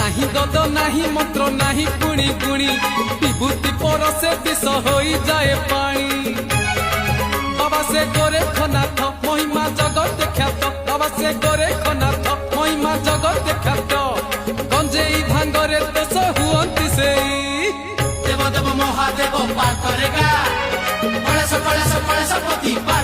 नाही गद नाही मंत्र नाही गुणी गुणी विभूति परसे विष हो जाए पानी बाबा से गोरखनाथ महिमा जगत ख्यात बाबा से गोरखनाथ महिमा जगत ख्यात गंजेई भांगरे देश हुअंती से देव देव महादेव पार करेगा कलेश कलेश कलेश पति पार